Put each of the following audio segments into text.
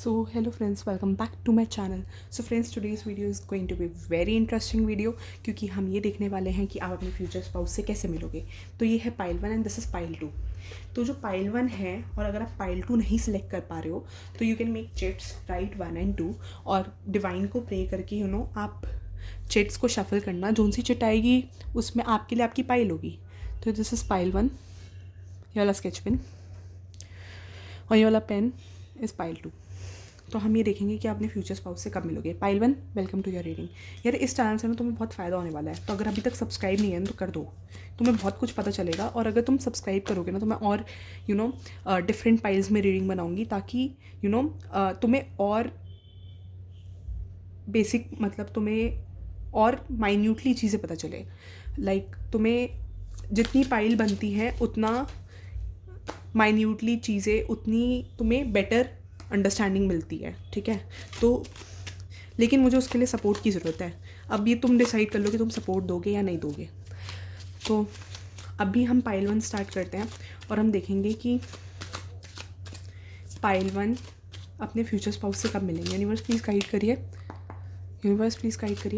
So hello friends, welcome back to my channel. So friends, today's video is going to be very interesting video क्योंकि हम ये देखने वाले हैं कि आप अपने फ्यूचर स्पाउस से कैसे मिलोगे. तो ये है pile 1 and this is pile 2. तो जो पाइल 1 है और अगर आप पाइल 2 नहीं सिलेक्ट कर पा रहे हो तो you can make chits right 1 and 2 और डिवाइन को प्रे करके आप चिट्स को शफल करना. जोन सी चिट आएगी उसमें आपके लिए आपकी पाइल होगी. तो दिस इज़ पाइल 1, ये वाला स्केच पेन और ये वाला पेन इज़ पाइल 2. तो हम ये देखेंगे कि आप अपने फ्यूचर स्पाउस से कब मिलोगे. Pile 1, welcome to your reading. यार इस चैनल से ना तुम्हें बहुत फ़ायदा होने वाला है. तो अगर अभी तक सब्सक्राइब नहीं है तो कर दो, तुम्हें बहुत कुछ पता चलेगा. और अगर तुम सब्सक्राइब करोगे ना तो मैं और डिफरेंट पाइल्स में रीडिंग बनाऊंगी ताकि तुम्हें और बेसिक तुम्हें और माइन्यूटली चीज़ें पता चले. तुम्हें जितनी पाइल बनती है उतना माइन्यूटली चीज़ें उतनी तुम्हें बेटर अंडरस्टैंडिंग मिलती है. ठीक है, तो लेकिन मुझे उसके लिए सपोर्ट की ज़रूरत है. अब ये तुम डिसाइड कर लो कि तुम सपोर्ट दोगे या नहीं दोगे. तो अभी हम पाइल 1 स्टार्ट करते हैं और हम देखेंगे कि पाइल 1 अपने फ्यूचर स्पाउस से कब मिलेंगे. यूनिवर्स प्लीज़ गाइड करिए.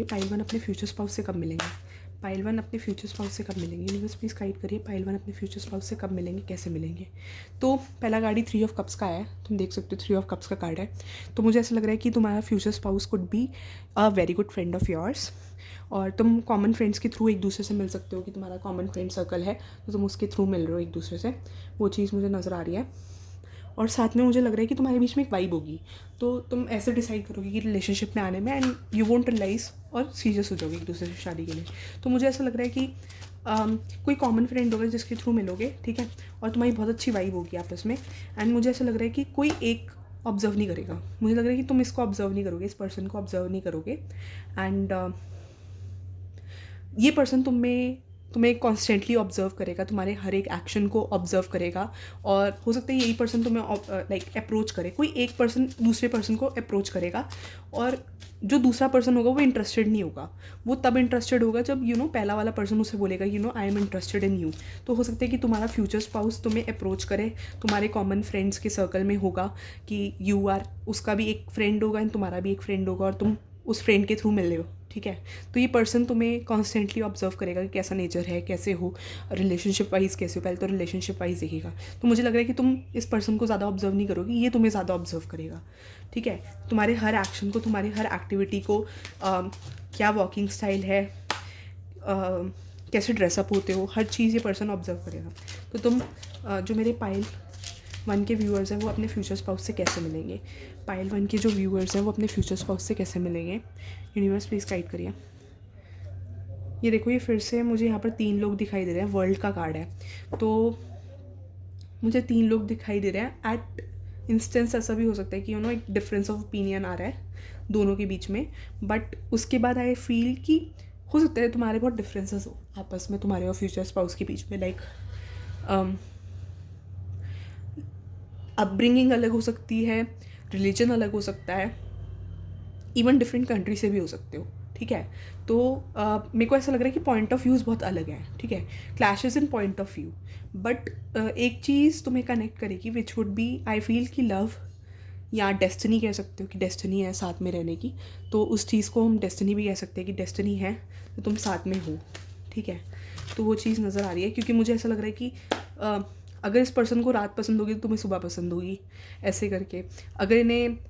पाइल 1 अपने फ्यूचर स्पाउस से कब मिलेंगे. पाइल 1 अपने फ्यूचर स्पाउस से कब मिलेंगे. यूनिवर्स प्लीज़ गाइड करिए. पाइल 1 अपने फ्यूचर स्पाउस से कब मिलेंगे, कैसे मिलेंगे. तो पहला कार्ड ही 3 ऑफ कप्स का है. तुम देख सकते हो 3 ऑफ कप्स का कार्ड है. तो मुझे ऐसा लग रहा है कि तुम्हारा future spouse could be a very good friend of yours. और तुम कॉमन फ्रेंड्स के थ्रू एक दूसरे से मिल सकते हो कि तुम्हारा कॉमन फ्रेंड सर्कल है तो तुम उसके थ्रू मिल रहे हो एक दूसरे से. वो चीज़ मुझे नज़र आ रही है. और साथ में मुझे लग रहा है कि तुम्हारे बीच में एक वाइब होगी. तो तुम ऐसे डिसाइड करोगे कि रिलेशनशिप में आने में एंड यू वोंट रियलाइज और सीरियस हो जाओगे एक दूसरे से शादी के लिए. तो मुझे ऐसा लग रहा है कि कोई कॉमन फ्रेंड होगा जिसके थ्रू मिलोगे. ठीक है, और तुम्हारी बहुत अच्छी वाइब होगी आपस में. एंड मुझे ऐसा लग रहा है कि कोई एक ऑब्जर्व नहीं करेगा. मुझे लग रहा है कि तुम इसको ऑब्जर्व नहीं करोगे, इस पर्सन को ऑब्जर्व नहीं करोगे. एंड ये पर्सन तुम्हें कॉन्स्टेंटली ऑब्जर्व करेगा, तुम्हारे हर एक एक्शन को ऑब्जर्व करेगा. और हो सकता है यही पर्सन तुम्हें अप्रोच करे. कोई एक पर्सन दूसरे पर्सन को अप्रोच करेगा और जो दूसरा पर्सन होगा वो इंटरेस्टेड नहीं होगा. वो तब इंटरेस्टेड होगा जब पहला वाला पर्सन उसे बोलेगा I am interested in you. तो हो सकता है कि तुम्हारा फ्यूचर स्पाउस तुम्हें अप्रोच करे. तुम्हारे कॉमन फ्रेंड्स के सर्कल में होगा कि यू आर, उसका भी एक फ्रेंड होगा एंड तुम्हारा भी एक फ्रेंड होगा और तुम उस फ्रेंड के थ्रू मिल रहे हो. ठीक है, तो ये पर्सन तुम्हें कॉन्स्टेंटली ऑब्जर्व करेगा कि कैसा नेचर है, कैसे हो, रिलेशनशिप वाइज कैसे हो. पहले तो रिलेशनशिप वाइज देखेगा. तो मुझे लग रहा है कि तुम इस पर्सन को ज़्यादा ऑब्जर्व नहीं करोगे, ये तुम्हें ज़्यादा ऑब्जर्व करेगा. ठीक है, तुम्हारे हर एक्शन को, तुम्हारी हर एक्टिविटी को, क्या वॉकिंग स्टाइल है, कैसे ड्रेसअप होते हो, हर चीज़ ये पर्सन ऑब्जर्व करेगा. तो तुम जो मेरे पाइल 1 के व्यूअर्स हैं वो अपने फ्यूचर स्पाउस से कैसे मिलेंगे. पाइल 1 के जो व्यूअर्स हैं वो अपने फ्यूचर स्पाउस से कैसे मिलेंगे. यूनिवर्स प्लीज़ गाइड करिए. ये देखो, ये फिर से मुझे यहाँ पर 3 लोग दिखाई दे रहे हैं. वर्ल्ड का कार्ड है तो मुझे 3 लोग दिखाई दे रहे हैं. एट इंस्टेंस ऐसा भी हो सकता है कि एक डिफरेंस ऑफ ओपिनियन आ रहा है दोनों के बीच में. बट उसके बाद आई फील कि हो सकता है तुम्हारे बहुत डिफरेंसेस हो आपस में, तुम्हारे और फ्यूचर स्पाउस के बीच में. अपब्रिंगिंग अलग हो सकती है, रिलीजन अलग हो सकता है, इवन डिफरेंट कंट्री से भी हो सकते हो. ठीक है, तो मेरे को ऐसा लग रहा है कि पॉइंट ऑफ व्यूज़ बहुत अलग है. ठीक है, clashes in point of view. But एक चीज़ तुम्हें कनेक्ट करेगी which would be, I feel कि लव या डेस्टिनी कह सकते हो कि डेस्टिनी है साथ में रहने की. तो उस चीज़ को हम डेस्टिनी भी कह सकते हैं कि डेस्टिनी है तो तुम साथ में हो. ठीक है, तो वो चीज़ नज़र आ रही है क्योंकि मुझे ऐसा लग रहा है कि अगर इस पर्सन को रात पसंद होगी तो तुम्हें सुबह पसंद होगी, ऐसे करके. अगर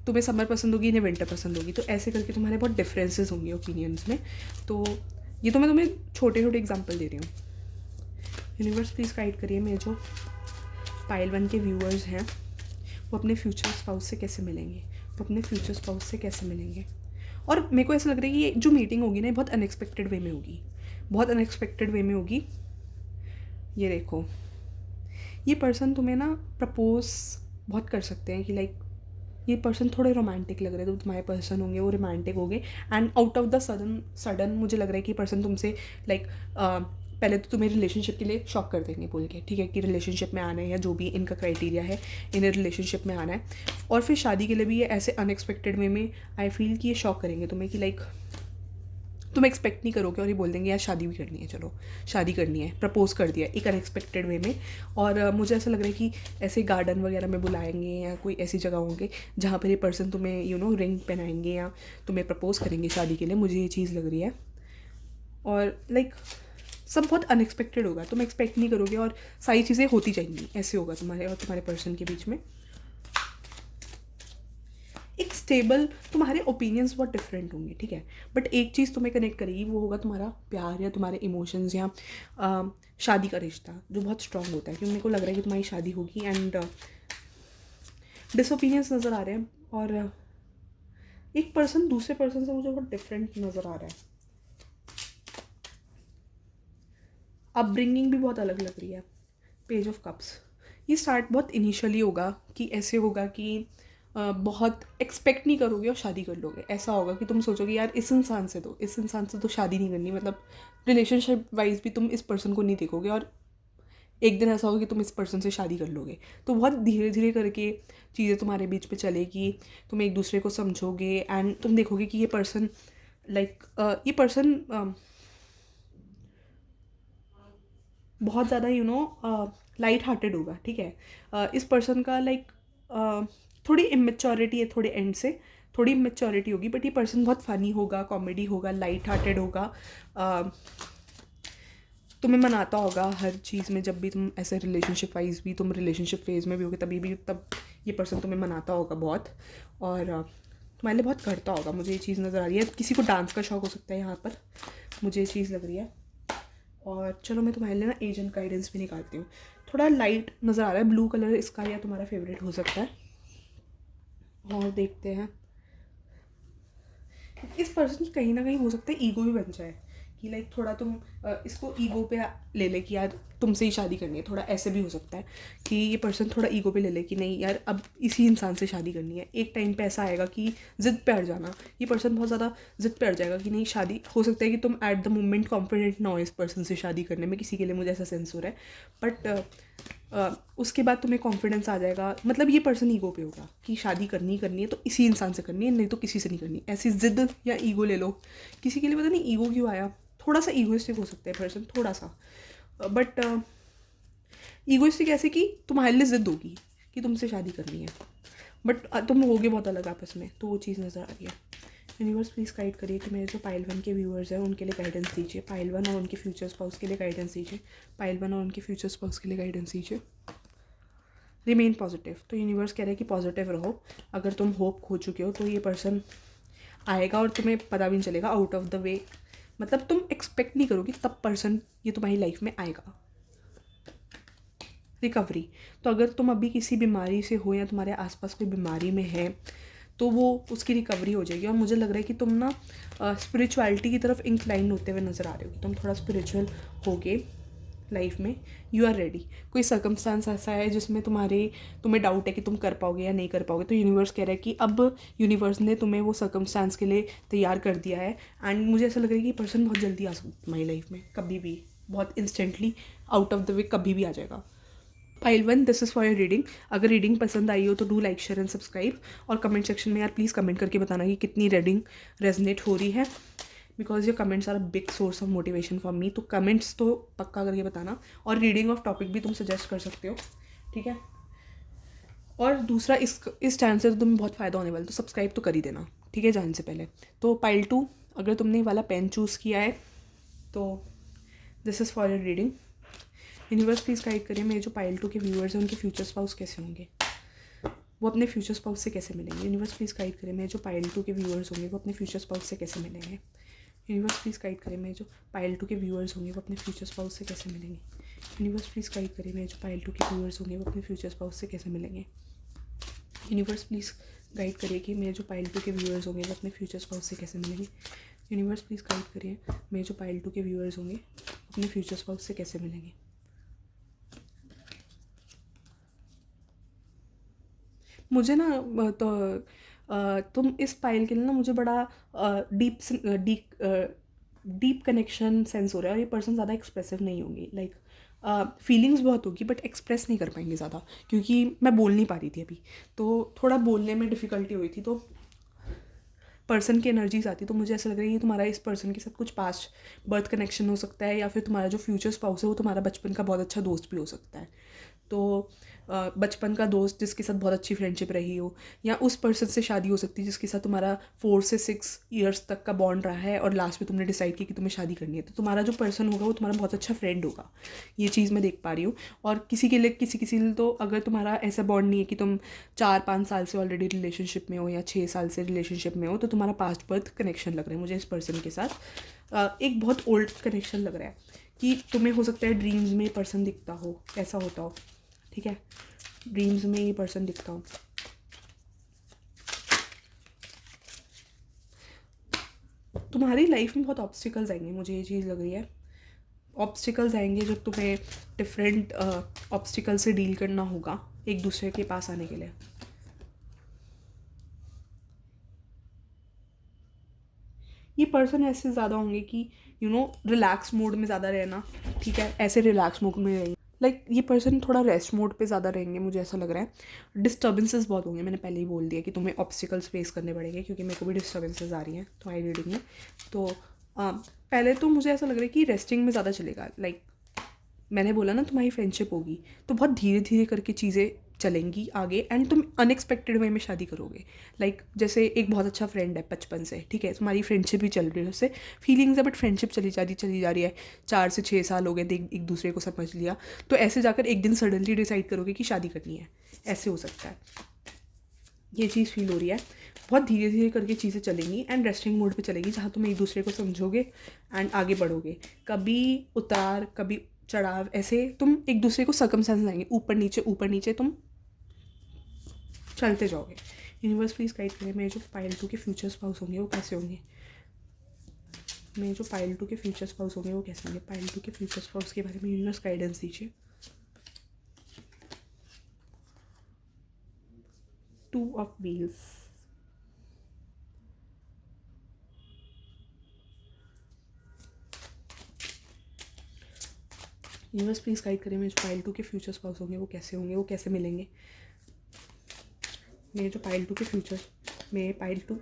तुम्हें समर पसंद होगी, इन्हें विंटर पसंद होगी. तो ऐसे करके तुम्हारे बहुत डिफरेंसेस होंगे ओपिनियंस में. तो ये तो मैं तुम्हें छोटे छोटे एग्जांपल दे रही हूँ. यूनिवर्स प्लीज़ गाइड करिए. मेरे जो पाइल 1 के व्यूअर्स हैं वो अपने फ्यूचर स्पाउस से कैसे मिलेंगे. और मेरे को ऐसा लग रहा है कि ये जो मीटिंग होगी ना, बहुत अनएक्सपेक्टेड वे में होगी. ये देखो, ये पर्सन तुम्हें ना प्रपोज बहुत कर सकते हैं कि ये पर्सन थोड़े रोमांटिक लग रहे हैं. तो तुम्हारे पर्सन होंगे वो रोमांटिक होंगे. And out of the sudden मुझे लग रहा है कि पर्सन तुमसे पहले तो तुम्हें रिलेशनशिप के लिए शॉक कर देंगे बोल के. ठीक है, कि रिलेशनशिप में आना है या जो भी इनका क्राइटेरिया है, इन्हें रिलेशनशिप में आना है. और फिर शादी के लिए भी ये ऐसे अनएक्सपेक्टेड वे में आई फील कि ये शॉक करेंगे तुम्हें कि तुम एक्सपेक्ट नहीं करोगे और ये बोल देंगे यार शादी भी करनी है, चलो शादी करनी है, प्रपोज कर दिया एक अनएक्सपेक्टेड वे में। और मुझे ऐसा लग रहा है कि ऐसे गार्डन वगैरह में बुलाएंगे या कोई ऐसी जगह होंगे जहाँ पर ये पर्सन तुम्हें रिंग पहनाएंगे या तुम्हें प्रपोज करेंगे शादी के लिए, मुझे ये चीज़ लग रही है। और लाइक सब बहुत अनएक्सपेक्टेड होगा, तुम एक्सपेक्ट नहीं करोगे और सारी चीज़ें होती जाएंगी, ऐसे होगा तुम्हारे और तुम्हारे पर्सन के बीच में। एक स्टेबल, तुम्हारे ओपिनियंस बहुत डिफरेंट होंगे, ठीक है, बट एक चीज़ तुम्हें कनेक्ट करेगी, वो होगा तुम्हारा प्यार या तुम्हारे इमोशंस या शादी का रिश्ता जो बहुत स्ट्रांग होता है, क्योंकि मेरे को लग रहा है कि तुम्हारी शादी होगी। एंड डिसओपिनियंस नज़र आ रहे हैं और एक पर्सन दूसरे पर्सन से मुझे बहुत डिफरेंट नज़र आ रहा है। अपब्रिंगिंग भी बहुत अलग लग रही है। पेज ऑफ कप्स, ये स्टार्ट बहुत इनिशियली होगा कि ऐसे होगा कि बहुत एक्सपेक्ट नहीं करोगे और शादी कर लोगे। ऐसा होगा कि तुम सोचोगे यार इस इंसान से तो शादी नहीं करनी, मतलब रिलेशनशिप वाइज भी तुम इस पर्सन को नहीं देखोगे और एक दिन ऐसा होगा कि तुम इस पर्सन से शादी कर लोगे। तो बहुत धीरे धीरे करके चीज़ें तुम्हारे बीच में चलेगी, तुम एक दूसरे को समझोगे एंड तुम देखोगे कि ये पर्सन ये पर्सन बहुत ज़्यादा लाइट हार्टेड होगा, ठीक है। इस पर्सन का थोड़ी इमेच्योरिटी है, थोड़े एंड से थोड़ी इमेच्योरिटी होगी, बट ये पर्सन बहुत फ़नी होगा, कॉमेडी होगा, लाइट हार्टेड होगा, तुम्हें मनाता होगा हर चीज़ में। जब भी तुम ऐसे रिलेशनशिप वाइज भी तुम रिलेशनशिप फेज़ में भी होगे तब ये पर्सन तुम्हें मनाता होगा बहुत, और तुम्हारे लिए बहुत करता होगा। मुझे ये चीज़ नज़र आ रही है। किसी को डांस का शौक हो सकता है यहाँ पर, मुझे ये चीज़ लग रही है। और चलो मैं तुम्हारे लिए ना एजेंट गाइडेंस भी निकालती हूँ। थोड़ा लाइट नज़र आ रहा है, ब्लू कलर इसका या तुम्हारा फेवरेट हो सकता है। और देखते हैं, इस पर्सन की कहीं ना कहीं हो सकता है ईगो भी बन जाए कि थोड़ा तुम इसको ईगो पे ले ले कि यार तुमसे ही शादी करनी है। थोड़ा ऐसे भी हो सकता है कि ये पर्सन थोड़ा ईगो पे ले ले कि नहीं यार अब इसी इंसान से शादी करनी है। एक टाइम पे ऐसा आएगा कि ज़िद पे अड़ जाना, ये पर्सन बहुत ज़्यादा ज़िद पे अड़ जाएगा कि नहीं शादी। हो सकता है कि तुम एट द मोमेंट कॉन्फिडेंट ना हो इस पर्सन से शादी करने में, किसी के लिए मुझे ऐसा सेंस हो रहा है, बट उसके बाद तुम्हें कॉन्फिडेंस आ जाएगा। मतलब ये पर्सन ईगो पे होगा कि शादी करनी है तो इसी इंसान से करनी है, नहीं तो किसी से नहीं करनी। ऐसी ज़िद या ईगो ले लो, किसी के लिए पता नहीं ईगो क्यों आया। थोड़ा सा ईगोइस्टिक हो सकता है पर्सन, थोड़ा सा, बट ईगोइस्टिक ऐसे कि तुम्हारे लिए ज़िद होगी कि तुमसे शादी करनी है, बट तुम होगे बहुत अलग आपस में, तो वो चीज़ नज़र आ रही है। यूनिवर्स प्लीज़ गाइड करिए कि मेरे जो पाइल 1 के व्यूअर्स हैं उनके लिए गाइडेंस दीजिए। पाइल 1 और उनके फ्यूचर स्पाउस के लिए गाइडेंस दीजिए। पाइल 1 और उनके फ्यूचर स्पाउस के लिए गाइडेंस दीजिए। रिमेन पॉजिटिव, तो यूनिवर्स कह रहे हैं कि पॉजिटिव रहो। अगर तुम होप खो चुके हो तो ये पर्सन आएगा और तुम्हें पता भी नहीं चलेगा, आउट ऑफ द वे। मतलब तुम एक्सपेक्ट नहीं करोगे तब पर्सन ये तुम्हारी लाइफ में आएगा। रिकवरी, तो अगर तुम अभी किसी बीमारी से हो या तुम्हारे आसपास कोई बीमारी में है तो वो उसकी रिकवरी हो जाएगी। और मुझे लग रहा है कि तुम ना स्पिरिचुअलिटी की तरफ इंक्लाइन होते हुए नज़र आ रहे हो कि तुम थोड़ा स्पिरिचुअल होगे लाइफ में। You are ready. कोई सर्कमस्टांस ऐसा है जिसमें तुम्हें डाउट है कि तुम कर पाओगे या नहीं कर पाओगे, तो यूनिवर्स कह रहा है कि अब यूनिवर्स ने तुम्हें वो सर्कमस्टांस के लिए तैयार कर दिया है। एंड मुझे ऐसा लग रहा है कि पर्सन बहुत जल्दी आ सकता है तुम्हारी लाइफ में, कभी भी, बहुत instantly, out of the way कभी भी आ जाएगा। Pile 1, this is for your reading. अगर रीडिंग पसंद आई हो तो do like share and subscribe, और कमेंट सेक्शन में यार प्लीज़ कमेंट करके बताना कि कितनी रीडिंग रेजनेट हो रही है, because your comments are a big source of motivation for me. तो कमेंट्स तो पक्का करके बताना, और रीडिंग ऑफ टॉपिक भी तुम सजेस्ट कर सकते हो, ठीक है। और दूसरा, इस चैनल से तो तुम्हें बहुत फ़ायदा होने वाला है, तो सब्सक्राइब तो कर ही देना, ठीक है, जाने से पहले। तो पाइल 2, अगर तुमने वाला पेन चूज़ किया है तो this is for your reading. Universe please guide करिए मेरे जो पाइल 2 के व्यूअर्स हैं उनके फ्यूचर स्पाउस कैसे होंगे, वो अपने फ्यूचर स्पाउस से कैसे मिलेंगे। यूनिवर्स प्लीज़ गाइड करिए मेरे जो पाइल 2 के व्यूअर्स होंगे वो अपने फ्यूचर स्पाउस से कैसे मिलेंगे। यूनिवर्स प्लीज़ गाइड करिए मेरे जो पाइल 2 के व्यूअर्स होंगे वो अपने फ्यूचर स्पाउस से कैसे मिलेंगे। यूनिवर्स प्लीज़ गाइड करिए मेरे जो पाइल 2 के व्यूअर्स होंगे वो अपने फ्यूचर स्पाउस से कैसे मिलेंगे। यूनिवर्स प्लीज़ गाइड करिए कि मेरे जो पाइल 2 के व्यूअर्स होंगे वो अपने फ्यूचर स्पाउस से कैसे मिलेंगे। यूनिवर्स प्लीज़ गाइड करिए मेरे जो पाइल 2 के व्यूअर्स होंगे अपने फ्यूचर स्पाउस से कैसे मिलेंगे। मुझे ना तो तुम इस पाइल के लिए ना मुझे बड़ा डीप कनेक्शन सेंस हो रहा है, और ये पर्सन ज़्यादा एक्सप्रेसिव नहीं होंगी। फीलिंग्स बहुत होगी बट एक्सप्रेस नहीं कर पाएंगे ज़्यादा, क्योंकि मैं बोल नहीं पा रही थी अभी, तो थोड़ा बोलने में डिफ़िकल्टी हुई थी। तो पर्सन की एनर्जीज आती है, तो मुझे ऐसा लग रहा है कि तुम्हारा इस पर्सन के साथ कुछ पास्ट बर्थ कनेक्शन हो सकता है, या फिर तुम्हारा जो फ्यूचर स्पाउस है वो तुम्हारा बचपन का बहुत अच्छा दोस्त भी हो सकता है। तो बचपन का दोस्त जिसके साथ बहुत अच्छी फ्रेंडशिप रही हो, या उस पर्सन से शादी हो सकती है जिसके साथ तुम्हारा 4 से 6 ईयर्स तक का बॉन्ड रहा है और लास्ट में तुमने डिसाइड किया कि तुम्हें शादी करनी है। तो तुम्हारा जो पर्सन होगा वो तुम्हारा बहुत अच्छा फ्रेंड होगा, ये चीज़ मैं देख पा रही हूँ। और किसी के लिए किसी लिए तो अगर तुम्हारा ऐसा बॉन्ड नहीं है कि तुम 4-5 साल से ऑलरेडी रिलेशनशिप में हो या 6 साल से रिलेशनशिप में हो, तो तुम्हारा पास्ट बर्थ कनेक्शन लग रहा है मुझे इस पर्सन के साथ। एक बहुत ओल्ड कनेक्शन लग रहा है कि तुम्हें हो सकता है ड्रीम्स में पर्सन दिखता हो, ऐसा होता हो, ठीक है, ड्रीम्स में ये पर्सन दिखता हो। तुम्हारी लाइफ में बहुत ऑब्स्टिकल्स आएंगे, मुझे ये चीज़ लग रही है। ऑब्स्टिकल्स आएंगे जो तुम्हें डिफरेंट ऑब्स्टिकल से डील करना होगा एक दूसरे के पास आने के लिए। ये पर्सन ऐसे ज़्यादा होंगे कि रिलैक्स मोड में ज़्यादा रहना, ठीक है, ऐसे रिलैक्स मोड में रहेंगे। लाइक ये पर्सन थोड़ा रेस्ट मोड पे ज़्यादा रहेंगे, मुझे ऐसा लग रहा है। डिस्टर्बेंसेस बहुत होंगे, मैंने पहले ही बोल दिया कि तुम्हें ऑब्स्टिकल्स फेस करने पड़ेंगे, क्योंकि मेरे को भी डिस्टर्बेंसेस आ रही हैं तुम्हारी रीडिंग में। तो पहले तो मुझे ऐसा लग रहा है कि रेस्टिंग में ज़्यादा चलेगा। लाइक मैंने बोला ना तुम्हारी फ्रेंडशिप होगी, तो बहुत धीरे धीरे करके चीज़ें चलेंगी आगे, एंड तुम अनएक्सपेक्टेड वे में शादी करोगे। लाइक जैसे एक बहुत अच्छा फ्रेंड है बचपन से, ठीक है, तुम्हारी फ्रेंडशिप भी चल रही है, उससे फीलिंग्स है, बट फ्रेंडशिप चली जा रही है। 4 से 6 साल हो गए, एक दूसरे को समझ लिया, तो ऐसे जाकर एक दिन सडनली डिसाइड करोगे कि शादी करनी है, ऐसे हो सकता है। ये चीज़ फील हो रही है। बहुत धीरे धीरे करके चीज़ें चलेंगी एंड रेस्टिंग मोड पे चलेगी, जहाँ तुम एक दूसरे को समझोगे एंड आगे बढ़ोगे। कभी उतार कभी चढ़ाव, ऐसे तुम एक दूसरे को सर्कमस्टेंसेस आएंगे, ऊपर नीचे तुम चलते जाओगे। यूनिवर्स प्लीज गाइड करें, मेरे जो पाइल 2 के फ्यूचर स्पाउस होंगे वो कैसे होंगे। मेरे जो पाइल 2 के फ्यूचर स्पाउस होंगे वो कैसे होंगे। पाइल 2 के फ्यूचर स्पाउस के बारे में यूनिवर्स गाइडेंस दीजिए। 2 of wheels, universe please guide करें, मेरे जो पाइल 2 के फ्यूचर स्पाउस होंगे वो कैसे होंगे, वो कैसे मिलेंगे। मेरे जो पाइल 2 के फ्यूचर, मेरे पाइल 2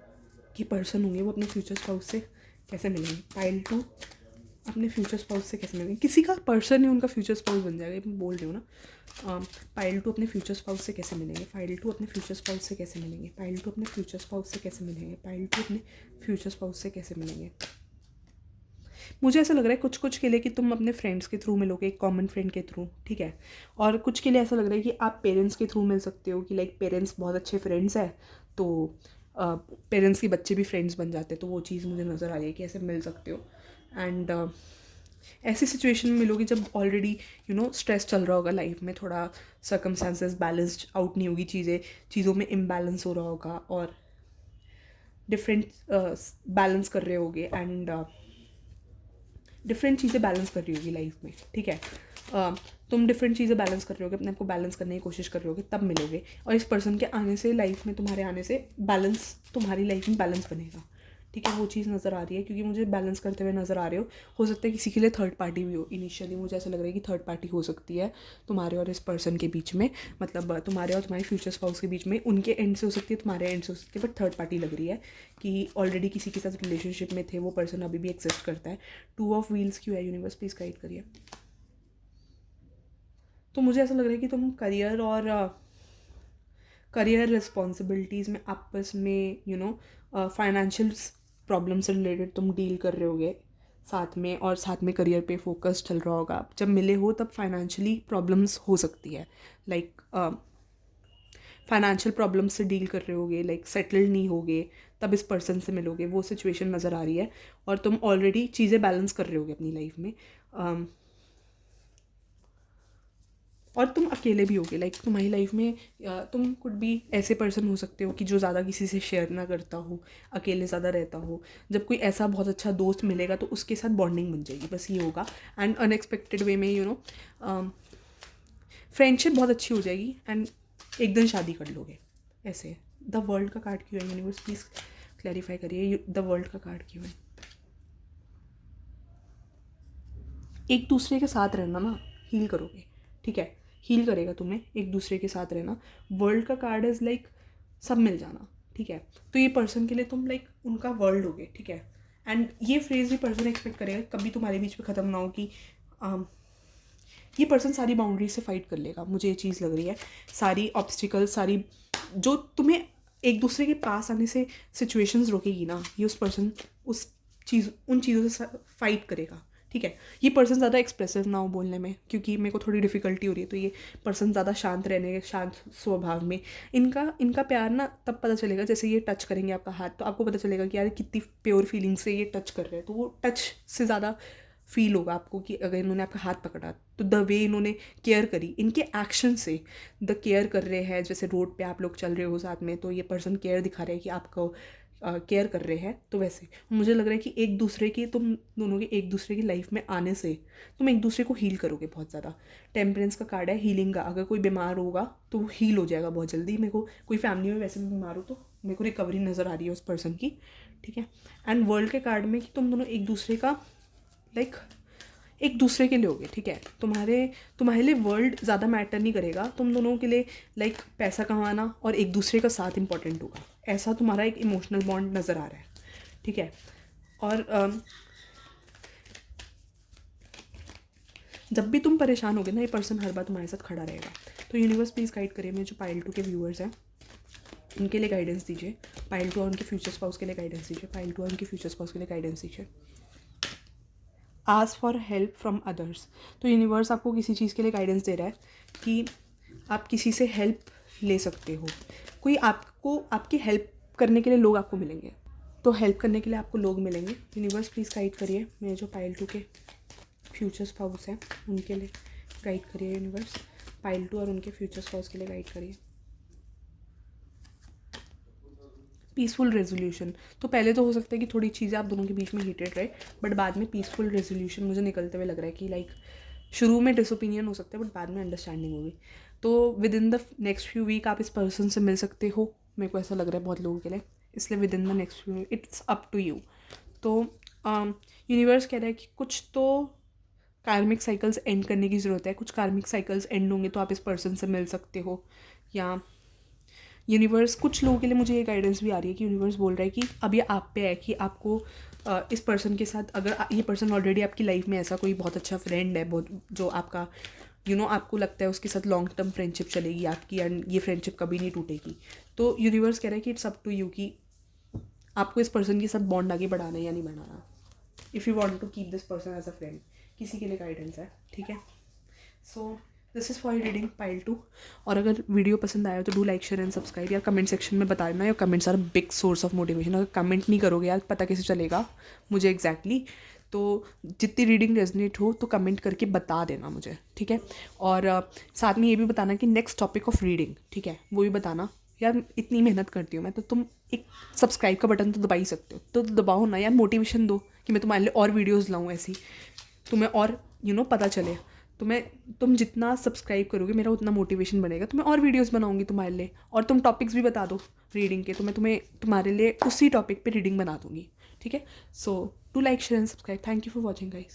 की पर्सन होंगे वो अपने फ्यूचर स्पाउस से कैसे मिलेंगे। पाइल 2 अपने फ्यूचर स्पाउस से कैसे मिलेंगे। किसी का पर्सन ही उनका फ्यूचर स्पाउस बन जाएगा, मैं बोल रही हूँ ना। पाइल 2 अपने फ्यूचर स्पाउस से कैसे मिलेंगे। पाइल 2 अपने फ्यूचर स्पाउस से कैसे मिलेंगे। पाइल 2 अपने फ्यूचर स्पाउस से कैसे मिलेंगे। पाइल 2 अपने फ्यूचर स्पाउस से कैसे मिलेंगे। मुझे ऐसा लग रहा है कुछ के लिए कि तुम अपने फ्रेंड्स के थ्रू मिलोगे, एक कॉमन फ्रेंड के थ्रू, ठीक है। और कुछ के लिए ऐसा लग रहा है कि आप पेरेंट्स के थ्रू मिल सकते हो, कि लाइक पेरेंट्स बहुत अच्छे फ्रेंड्स हैं, तो पेरेंट्स के बच्चे भी फ्रेंड्स बन जाते हैं, तो वो चीज़ मुझे नज़र आ रही है कि ऐसे मिल सकते हो। एंड ऐसी सिचुएशन में मिलोगे जब ऑलरेडी स्ट्रेस चल रहा होगा लाइफ में, थोड़ा सर्कमस्टांसेस बैलेंस्ड आउट नहीं होगी, चीज़ों में इम्बैलेंस हो रहा होगा, और डिफरेंट बैलेंस कर रहे होगे, एंड डिफरेंट चीज़ें बैलेंस कर रही होगी लाइफ में, ठीक है। तुम डिफरेंट चीज़ें बैलेंस कर रहे होगे, अपने आप को बैलेंस करने की कोशिश कर रहे होगे, तब मिलोगे। और इस पर्सन के आने से लाइफ में, तुम्हारे आने से बैलेंस, तुम्हारी लाइफ में बैलेंस बनेगा, ठीक है। वो चीज़ नज़र आ रही है, क्योंकि मुझे बैलेंस करते हुए नज़र आ रहे हो सकता है किसी के लिए थर्ड पार्टी भी हो। इनिशियली मुझे ऐसा लग रहा है कि थर्ड पार्टी हो सकती है तुम्हारे और इस पर्सन के बीच में, मतलब तुम्हारे और तुम्हारे फ्यूचर स्पाउस के बीच में। उनके एंड से हो सकती है, तुम्हारे एंड से हो सकती है, बट थर्ड पार्टी लग रही है कि ऑलरेडी किसी के साथ रिलेशनशिप में थे, वो पर्सन अभी भी एग्जिस्ट करता है। 2 ऑफ व्हील्स क्यों है, यूनिवर्स प्लीज गाइड करिए। तो मुझे ऐसा लग रहा है कि तुम करियर रिस्पॉन्सिबिलिटीज़ में आपस में फाइनेंशियल प्रॉब्लम से रिलेटेड तुम डील कर रहे होगे साथ में, और साथ में करियर पे फोकस चल रहा होगा। जब मिले हो तब फाइनेंशियली प्रॉब्लम्स हो सकती है, लाइक फाइनेंशियल प्रॉब्लम से डील कर रहे होगे, लाइक सेटल्ड नहीं होगे, तब इस पर्सन से मिलोगे, वो सिचुएशन नज़र आ रही है। और तुम ऑलरेडी चीज़ें बैलेंस कर रहे होगे अपनी लाइफ में, और तुम अकेले भी होगे। लाइक तुम्हारी लाइफ में तुम कुछ भी ऐसे पर्सन हो सकते हो कि जो ज़्यादा किसी से शेयर ना करता हो, अकेले ज़्यादा रहता हो। जब कोई ऐसा बहुत अच्छा दोस्त मिलेगा तो उसके साथ बॉन्डिंग बन जाएगी, बस ये होगा। एंड अनएक्सपेक्टेड वे में फ्रेंडशिप बहुत अच्छी हो जाएगी, एंड एक दिन शादी कर लोगे, ऐसे। द वर्ल्ड का कार्ड क्यों है, यूनिवर्स प्लीज़ क्लैरिफाई करिए, द वर्ल्ड का कार्ड क्यों है। एक दूसरे के साथ रहना ना हील करोगे, ठीक है, हील करेगा तुम्हें एक दूसरे के साथ रहना। वर्ल्ड का कार्ड इज़ लाइक सब मिल जाना, ठीक है। तो ये पर्सन के लिए तुम लाइक उनका वर्ल्ड होगे, ठीक है। एंड ये फ्रेज भी पर्सन एक्सपेक्ट करेगा कभी तुम्हारे बीच में ख़त्म ना हो कि ये पर्सन सारी बाउंड्री से फाइट कर लेगा, मुझे ये चीज़ लग रही है। सारी ऑब्स्टिकल, सारी जो तुम्हें एक दूसरे के पास आने से सिचुएशंस रोकेगी ना, ये उस पर्सन उन चीज़ों से फाइट करेगा, ठीक है। ये पर्सन ज़्यादा एक्सप्रेसिव ना हो बोलने में, क्योंकि मेरे को थोड़ी डिफ़िकल्टी हो रही है, तो ये पर्सन ज़्यादा शांत स्वभाव में, इनका प्यार ना तब पता चलेगा जैसे ये टच करेंगे आपका हाथ, तो आपको पता चलेगा कि यार कितनी प्योर फीलिंग से ये टच कर रहे हैं। तो वो टच से ज़्यादा फील होगा आपको कि अगर इन्होंने आपका हाथ पकड़ा, तो द वे इन्होंने केयर करी, इनके एक्शन से द केयर कर रहे हैं। जैसे रोड पे आप लोग चल रहे हो साथ में, तो ये पर्सन केयर दिखा रहे हैं कि आपको केयर कर रहे हैं। तो वैसे मुझे लग रहा है कि तुम दोनों के एक दूसरे की लाइफ में आने से तुम एक दूसरे को हील करोगे बहुत ज़्यादा। टेम्परेंस का कार्ड है हीलिंग का, अगर कोई बीमार होगा तो वो हील हो जाएगा बहुत जल्दी। मेरे को कोई फैमिली में वैसे भी बीमार हो तो मेरे को रिकवरी नज़र आ रही है उस पर्सन की, ठीक है। एंड वर्ल्ड के कार्ड में कि तुम दोनों एक दूसरे का लाइक एक दूसरे के लिए होगे, ठीक है। तुम्हारे लिए वर्ल्ड ज़्यादा मैटर नहीं करेगा, तुम दोनों के लिए लाइक पैसा कमाना और एक दूसरे का साथ इंपॉर्टेंट होगा। ऐसा तुम्हारा एक इमोशनल बॉन्ड नज़र आ रहा है, ठीक है। और जब भी तुम परेशान होगे ना, ये पर्सन हर बार तुम्हारे साथ खड़ा रहेगा। तो यूनिवर्स प्लीज़ गाइड करिए मेरे जो पाइल 2 के व्यूअर्स हैं, उनके लिए गाइडेंस दीजिए। पाइल 2 और उनके फ्यूचर स्पाउस के लिए गाइडेंस दीजिए। पाइल 2 और उनके फ्यूचर स्पाउस के लिए गाइडेंस दीजिए। Ask for help from others. तो यूनिवर्स आपको किसी चीज़ के लिए गाइडेंस दे रहा है कि आप किसी से हेल्प ले सकते हो। कोई आपको आपकी हेल्प करने के लिए लोग आपको मिलेंगे, तो हेल्प करने के लिए आपको लोग मिलेंगे। यूनिवर्स प्लीज़ गाइड करिए मेरे जो पाइल 2 के फ्यूचर स्पाउस हैं, उनके लिए गाइड करिए यूनिवर्स। पाइल 2 और उनके फ्यूचर स्पाउस के लिए गाइड करिए। Peaceful resolution. तो पहले तो हो सकता है कि थोड़ी चीज़ें आप दोनों के बीच में हीटेड रहे, बट बाद में पीसफुल रेजोल्यूशन मुझे निकलते हुए लग रहा है कि लाइक शुरू में डिसओपिनियन हो सकता है, बट बाद में अंडरस्टैंडिंग होगी। तो within the next few week आप इस पर्सन से मिल सकते हो, मेरे को ऐसा लग रहा है बहुत लोगों के लिए। इसलिए within the next few week it's up to you. तो यूनिवर्स कह रहा है कि कुछ तो कार्मिक साइकिल्स एंड करने की ज़रूरत है। कुछ कार्मिक साइकिल्स एंड होंगे तो आप इस पर्सन से मिल सकते हो। या यूनिवर्स कुछ लोगों के लिए मुझे ये गाइडेंस भी आ रही है कि यूनिवर्स बोल रहा है कि अब ये आप पे है कि आपको इस पर्सन के साथ, अगर ये पर्सन ऑलरेडी आपकी लाइफ में ऐसा कोई बहुत अच्छा फ्रेंड है, बहुत जो आपका आपको लगता है उसके साथ लॉन्ग टर्म फ्रेंडशिप चलेगी आपकी एंड ये फ्रेंडशिप कभी नहीं टूटेगी। तो यूनिवर्स कह रहा है कि इट्स अप टू यू कि आपको इस पर्सन के साथ बॉन्ड आगे बढ़ाना है या नहीं बढ़ाना। If you want to keep this person as a friend, किसी के लिए गाइडेंस है, ठीक है। So this is for reading pile 2। और अगर वीडियो पसंद आया तो do like share and subscribe. यार कमेंट सेक्शन में बता देना, यार comments are big source of motivation. अगर कमेंट नहीं करोगे यार पता कैसे चलेगा मुझे एग्जैक्टली तो जितनी रीडिंग रेजनेट हो तो कमेंट करके बता देना मुझे, ठीक है। और साथ में ये भी बताना कि नेक्स्ट टॉपिक ऑफ रीडिंग, ठीक है, वो भी बताना। यार इतनी मेहनत करती हूँ मैं, तो तुम एक सब्सक्राइब का बटन तो दबा ही सकते हो, तो दबाओ ना यार, मोटिवेशन दो कि मैं तुम्हारे लिए और वीडियोज़ लाऊँ ऐसी, तुम्हें और पता चले। तुम जितना सब्सक्राइब करोगे मेरा उतना मोटिवेशन बनेगा, तो मैं और वीडियोस बनाऊंगी तुम्हारे लिए। और तुम टॉपिक्स भी बता दो रीडिंग के, तो मैं तुम्हारे लिए उसी टॉपिक पे रीडिंग बना दूंगी, ठीक है। So do like share and subscribe. Thank you for watching guys.